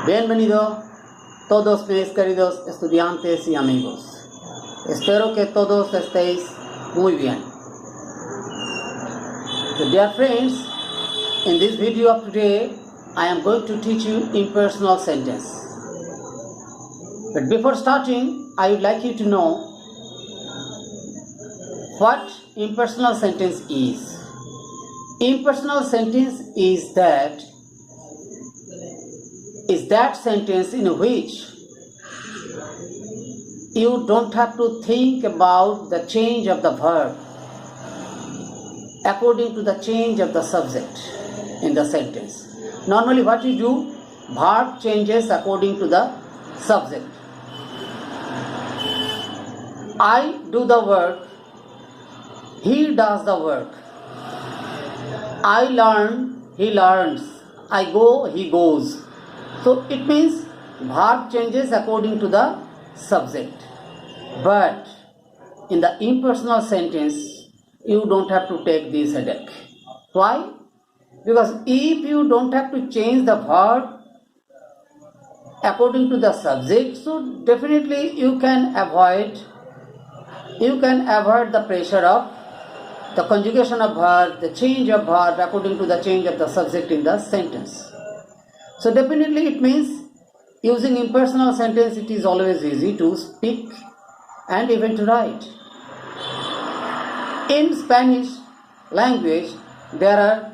Bienvenido todos mis queridos estudiantes y amigos. Espero que todos estéis muy bien. So dear friends, in this video of today, I am going to teach you impersonal sentence. But before starting, I would like you to know what impersonal sentence is. Impersonal sentence is that sentence in which you don't have to think about the change of the verb according to the change of the subject in the sentence. Normally what you do, verb changes according to the subject. I do the work, he does the work. I learn, he learns. I go, he goes. So it means verb changes according to the subject. But in the impersonal sentence, you don't have to take this headache. Why? Because if you don't have to change the verb according to the subject, so definitely you can avoid the pressure of the conjugation of verb, the change of verb according to the change of the subject in the sentence. So definitely it means using impersonal sentence, it is always easy to speak and even to write. In Spanish language, there are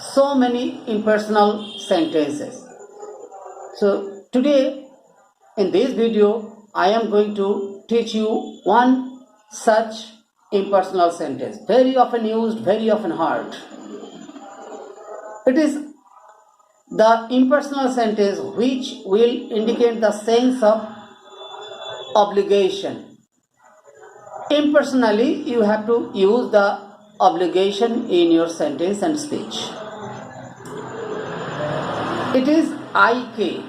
so many impersonal sentences. So today in this video, I am going to teach you one such impersonal sentence, very often used, very often heard. It is the impersonal sentence which will indicate the sense of obligation. Impersonally, you have to use the obligation in your sentence and speech. It is IK.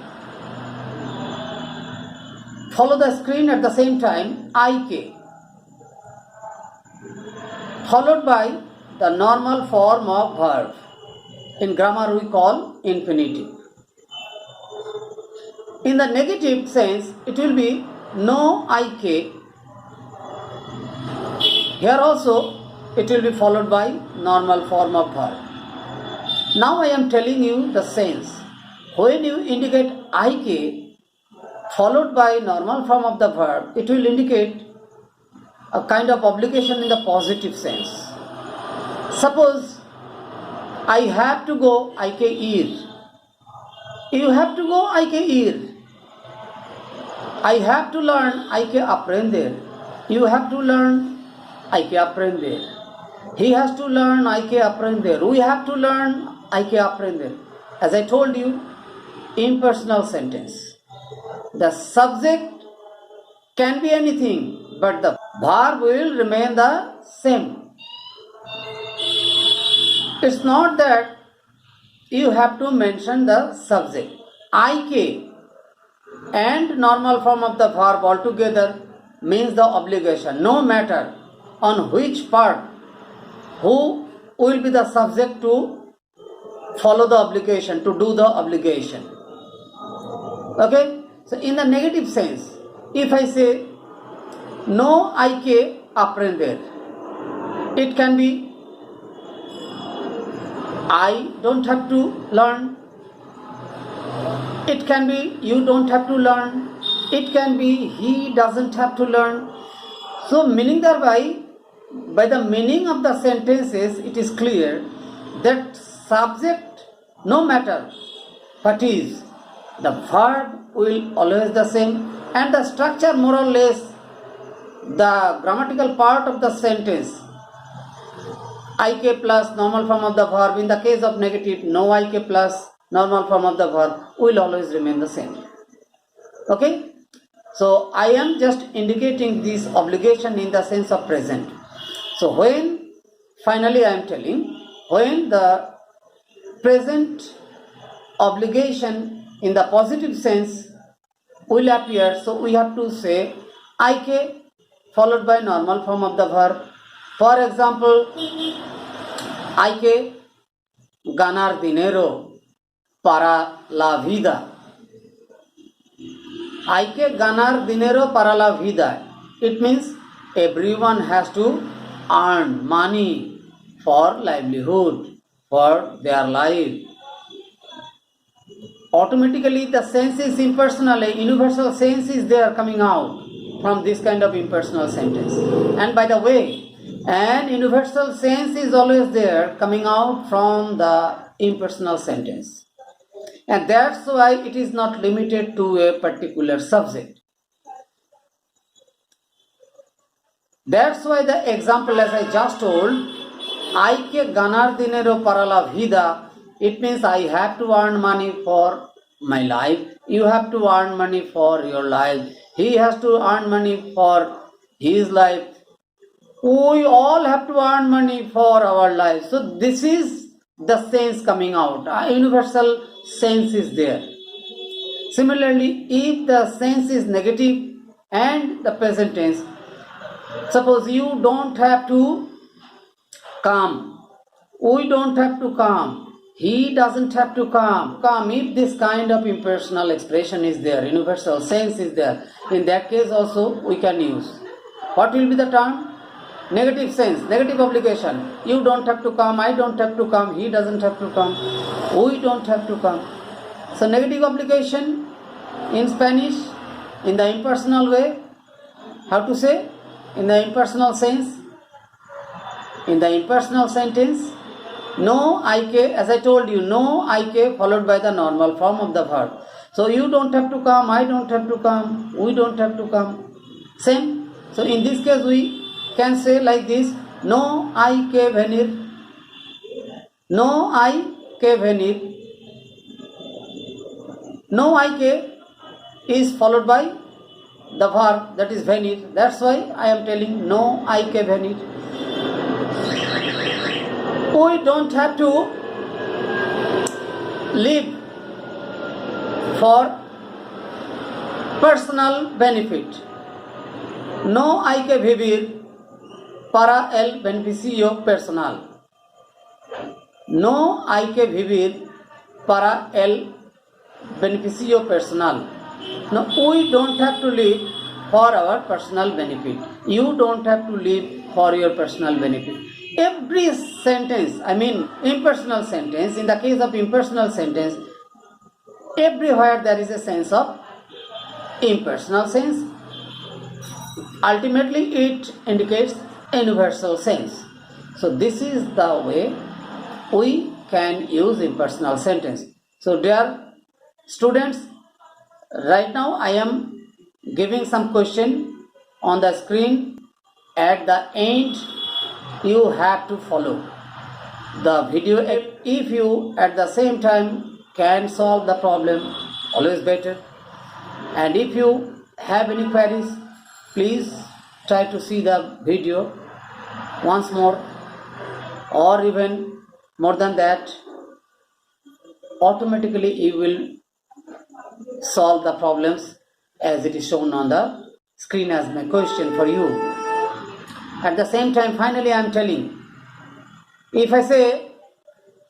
Follow the screen at the same time, IK. Followed by the normal form of verb. In grammar we call infinitive. In the negative sense, it will be no IK. Here also it will be followed by normal form of verb. Now I am telling you the sense. When you indicate IK followed by normal form of the verb, it will indicate a kind of obligation in the positive sense. Suppose I have to go, IK ir. You have to go, IK ir. I have to learn, IK aprender. You have to learn, IK aprender. He has to learn, IK aprender. We have to learn, IK aprender. As I told you, impersonal sentence. The subject can be anything, but the verb will remain the same. It's not that you have to mention the subject. IK and normal form of the verb altogether means the obligation. No matter on which part, who will be the subject to follow the obligation, to do the obligation. Okay? So in the negative sense, if I say no IK aprender, it can be I don't have to learn. It can be you don't have to learn. It can be he doesn't have to learn. So meaning thereby, by the meaning of the sentences, it is clear that subject, no matter what is, the verb will always the same, and the structure more or less, the grammatical part of the sentence, IK plus normal form of the verb. In the case of negative, no IK plus normal form of the verb will always remain the same. Okay? So I am just indicating this obligation in the sense of present. So when, finally I am telling, when the present obligation in the positive sense will appear, so we have to say IK followed by normal form of the verb. For example, hay que ganar dinero para la vida. Hay que ganar dinero para la vida. It means everyone has to earn money for livelihood, for their life. Automatically the sense is impersonal, a universal sense is there coming out from this kind of impersonal sentence. And by the way, an universal sense is always there coming out from the impersonal sentence. And that's why it is not limited to a particular subject. That's why the example as I just told, hay que ganar dinero para la vida, it means I have to earn money for my life. You have to earn money for your life. He has to earn money for his life. We all have to earn money for our life. So this is the sense coming out. A universal sense is there. Similarly, if the sense is negative and the present tense, suppose you don't have to come. We don't have to come. He doesn't have to come. Come, if this kind of impersonal expression is there, universal sense is there, in that case also we can use. What will be the term? Negative sense, negative obligation. You don't have to come, I don't have to come, he doesn't have to come, we don't have to come. So negative obligation in Spanish, in the impersonal way, how to say? In the impersonal sense, in the impersonal sentence, no I que, as I told you, no I que followed by the normal form of the verb. So you don't have to come, I don't have to come, we don't have to come. Same. So in this case we can say like this, no hay que venir, no hay que venir. No hay que is followed by the verb, that is venir. That's why I am telling no hay que venir. We don't have to live for personal benefit. No hay que vivir para el beneficio personal. No hay que vivir para el beneficio personal. No, we don't have to live for our personal benefit. You don't have to live for your personal benefit. Every sentence, I mean impersonal sentence, in the case of impersonal sentence, everywhere there is a sense of impersonal sense. Ultimately it indicates universal sense. So this is the way we can use impersonal sentence. So dear students, right now I am giving some question on the screen. At the end you have to follow the video. If you at the same time can solve the problem, always better. And if you have any queries, please try to see the video once more, or even more than that. Automatically you will solve the problems as it is shown on the screen as my question for you. At the same time, finally I am telling, if I say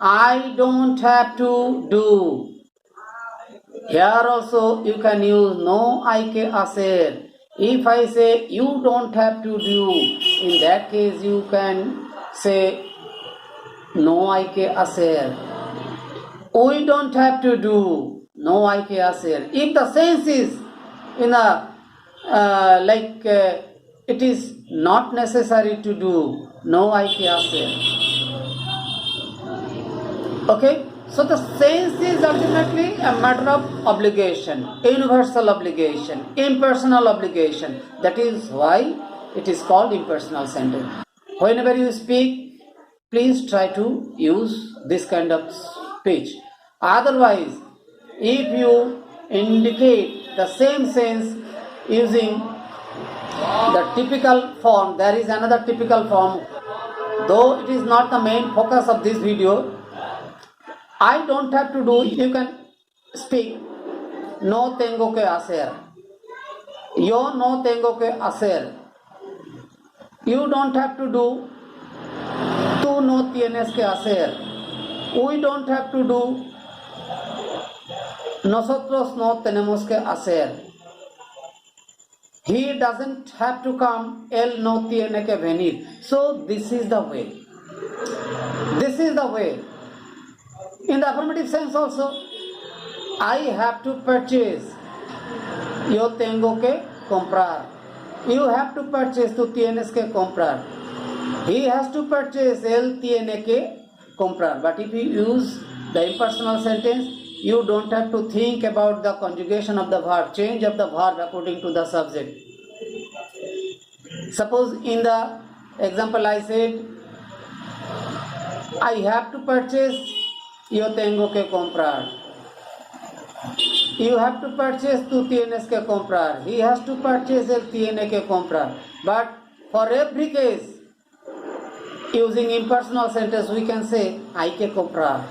I don't have to do, here also you can use no hay que hacer. If I say you don't have to do, in that case you can say no hay que hacer. We don't have to do, no hay que hacer. If the sense is in a it is not necessary to do, no hay que hacer. Okay, so the sense is ultimately a matter of obligation, universal obligation, impersonal obligation. That is why it is called impersonal sentence. Whenever you speak, please try to use this kind of speech. Otherwise, if you indicate the same sense using the typical form, there is another typical form, though it is not the main focus of this video. I don't have to do, you can speak no tengo que hacer. Yo no tengo que hacer. You don't have to do, tú no tienes que hacer. We don't have to do, nosotros no tenemos que hacer. He doesn't have to come, él no tiene que venir. So this is the way. This is the way. In the affirmative sense also, I have to purchase. Yo tengo que comprar. You have to purchase, tú tienes que comprar. He has to purchase, él tiene que comprar. But if you use the impersonal sentence, you don't have to think about the conjugation of the verb, change of the verb according to the subject. Suppose in the example I said, I have to purchase, yo tengo que comprar. You have to purchase, tú tienes que comprar. He has to purchase, él tiene que comprar. But for every case, using impersonal sentence, we can say, hay que comprar.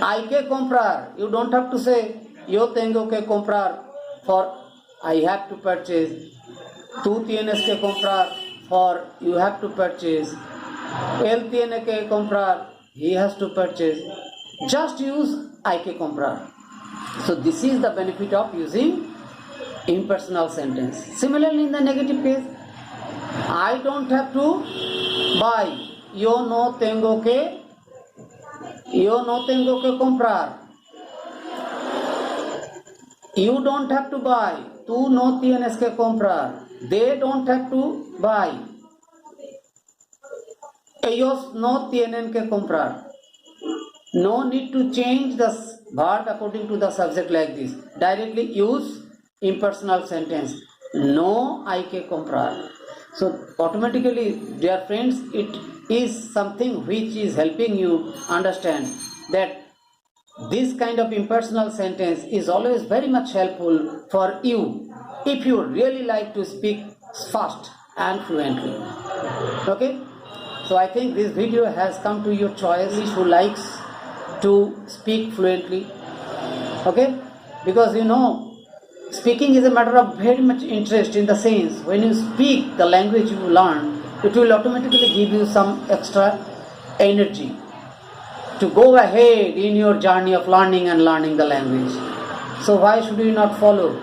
Hay que comprar. You don't have to say, yo tengo que comprar, for I have to purchase. Tú tienes que comprar, for you have to purchase. Él tiene que comprar, he has to purchase. Just use hay que comprar. So this is the benefit of using impersonal sentence. Similarly, in the negative case, I don't have to buy. Yo no tengo que comprar. You don't have to buy. Tú no tienes que comprar. They don't have to buy. Ellos no tienen que comprar. No need to change the verb according to the subject like this. Directly use impersonal sentence. No hay que comprar. So automatically, dear friends, it is something which is helping you understand that this kind of impersonal sentence is always very much helpful for you if you really like to speak fast and fluently. Okay? So I think this video has come to your choice who likes to speak fluently. Okay? Because speaking is a matter of very much interest, in the sense when you speak the language you learn, it will automatically give you some extra energy to go ahead in your journey of learning the language. So why should we not follow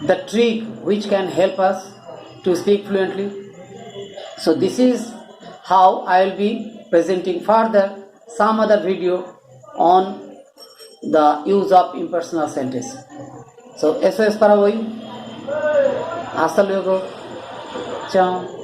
the trick which can help us to speak fluently? So this is how I will be presenting further some other video on the use of impersonal sentence. So eso es para hoy. Hasta luego. Chao.